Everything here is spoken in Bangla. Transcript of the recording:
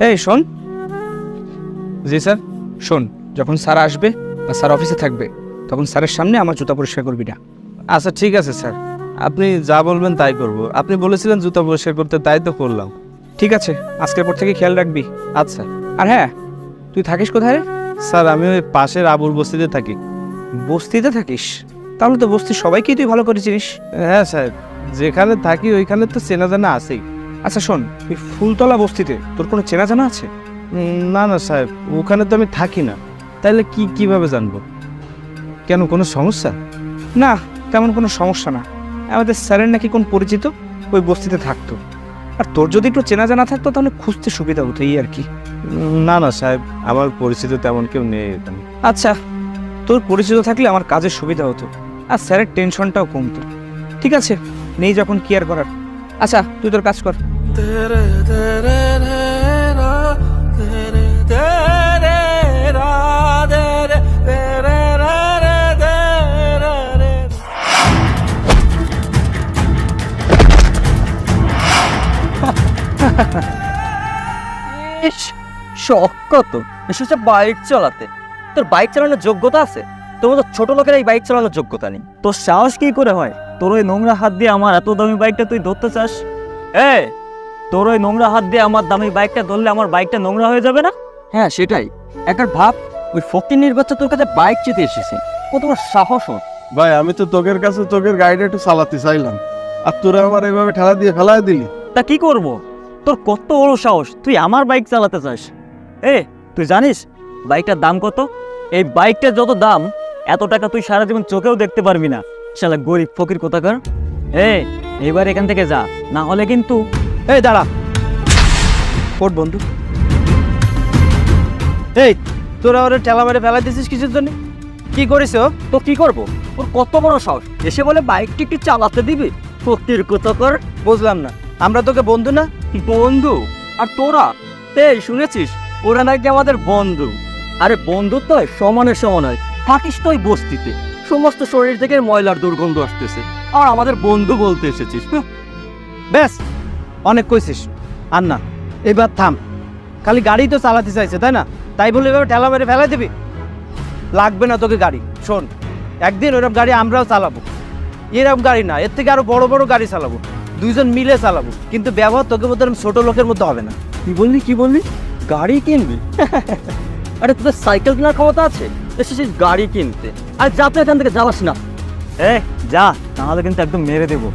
এই শোন। জি স্যার। শোন, যখন স্যার আসবে বা স্যার অফিসে থাকবে তখন স্যারের সামনে আমার জুতা পরিষ্কার করবি না। আচ্ছা ঠিক আছে স্যার, আপনি যা বলবেন তাই করব। আপনি বলেছিলেন জুতা পরিষ্কার করতে, তাই তো করলাম। ঠিক আছে, আজকের পর থেকে খেয়াল রাখবি। আচ্ছা আর হ্যাঁ, তুই থাকিস কোথায় রে? স্যার, আমি ওই পাশের আবুর বস্তিতে থাকি। বস্তিতে থাকিস? তাহলে তো বস্তির সবাইকেই তুই ভালো করে চিনিস। হ্যাঁ স্যার, যেখানে থাকি ওইখানে তো চেনা জানা আছেই। আচ্ছা শোন, তুই ফুলতলা বস্তিতে তোর কোনো চেনা জানা আছে? না না স্যার, ওখানে তো আমি থাকি না। তাইলে কিভাবে জানবো? কেন, কোনো সমস্যা? না, তেমন কোনো সমস্যা না। আমাদের স্যারের নাকি কোন পরিচিত ওই বস্তিতে থাকতো, আর তোর যদি একটু চেনা জানা থাকতো তাহলে খুঁজতে সুবিধা হতো, এই আর কি। না না সাহেব, আমার পরিচিত তেমন কেউ নেই এখানে। আচ্ছা, তোর পরিচিত থাকলে আমার কাজের সুবিধা হতো আর স্যারের টেনশনটাও কমতো। ঠিক আছে, নেই যখন কি আর করার। আচ্ছা, তুই তোর কাজ কর। ইস, শখ কত এসেছে বাইক চালাতে। তোর বাইক চালানোর যোগ্যতা আছে? তোর মতো ছোট লোকের এই বাইক চালানোর যোগ্যতা নেই। তোর সাহস কি করে হয় তোর ওই নোংরা হাত দিয়ে আমার এত দামি বাইকটা তুই ধরতে চাস? তোর ওই নোংরা হাত দিয়ে আমার দামি বাইকটা ধরলে আমার বাইকটা নোংরা হয়ে যাবে না? হ্যাঁ সেটাই। একবার ভাব, ওই ফকিন্নির বাচ্চা তোর কাছে বাইক চেতে এসেছে, কত বড় সাহস ওর। ভাই, আমি তো তোকের কাছে তোকের গাড়িটা একটু চালাতে চাইলাম, আর তোরা আমার এইভাবে ঠেলা দিয়ে ফেলাই দিলি। তা কি করব? তোর কত বড় সাহস, তুই আমার বাইক চালাতে চাস? তুই জানিস বাইকটার দাম কত? এই বাইকটার যত দাম, এত টাকা তুই সারা জীবন চোখেও দেখতে পারবি না, শালা গরিব ফকির কোথাকার। এইবার এখান থেকে যা, না হলে কিন্তু। দাঁড়া, ওঠ বন্ধু। তোরা ওরা ঠেলা মেরে ফেলাই দিছিস কিসের জন্য? কি করিস? তো কি করবো? ওর কত বড় সাহস, এসে বলে বাইকটি একটু চালাতে দিবি? ফকির কোথাকার। বুঝলাম না, আমরা তোকে বন্ধু না? বন্ধু? আর তোরা? শুনেছিস ওরা নাকি আমাদের বন্ধু? আরে বন্ধু তো সমানে সমান হয়। থাকিস তো ওই বস্তিতে, সমস্ত শরীর থেকে ময়লার দুর্গন্ধ আসতেছে, আর আমাদের বন্ধু বলতে এসেছিস? ব্যাস, অনেক কইছিস। আর না, এবার থাম। খালি গাড়ি তো চালাতে চাইছে, তাই না? তাই বলে এভাবে ঠেলা মেরে ফেলাই দিবি? লাগবে না তোকে গাড়ি। শোন, একদিন ওইরকম গাড়ি আমরাও চালাবো। এরকম গাড়ি না, এর থেকে আরো বড় বড় গাড়ি চালাবো, দুইজন মিলে চালাবো। কিন্তু ব্যবহার তোকে মতো ছোট লোকের মতো হবে না। কি বললি? গাড়ি কিনবি? আরে তোদের সাইকেল কেনার ক্ষমতা আছে, এসেছিস গাড়ি কিনতে? আর যা, তুই এখান থেকে যাওয়াস না। যা, তাহলে কিন্তু একদম মেরে দেবো।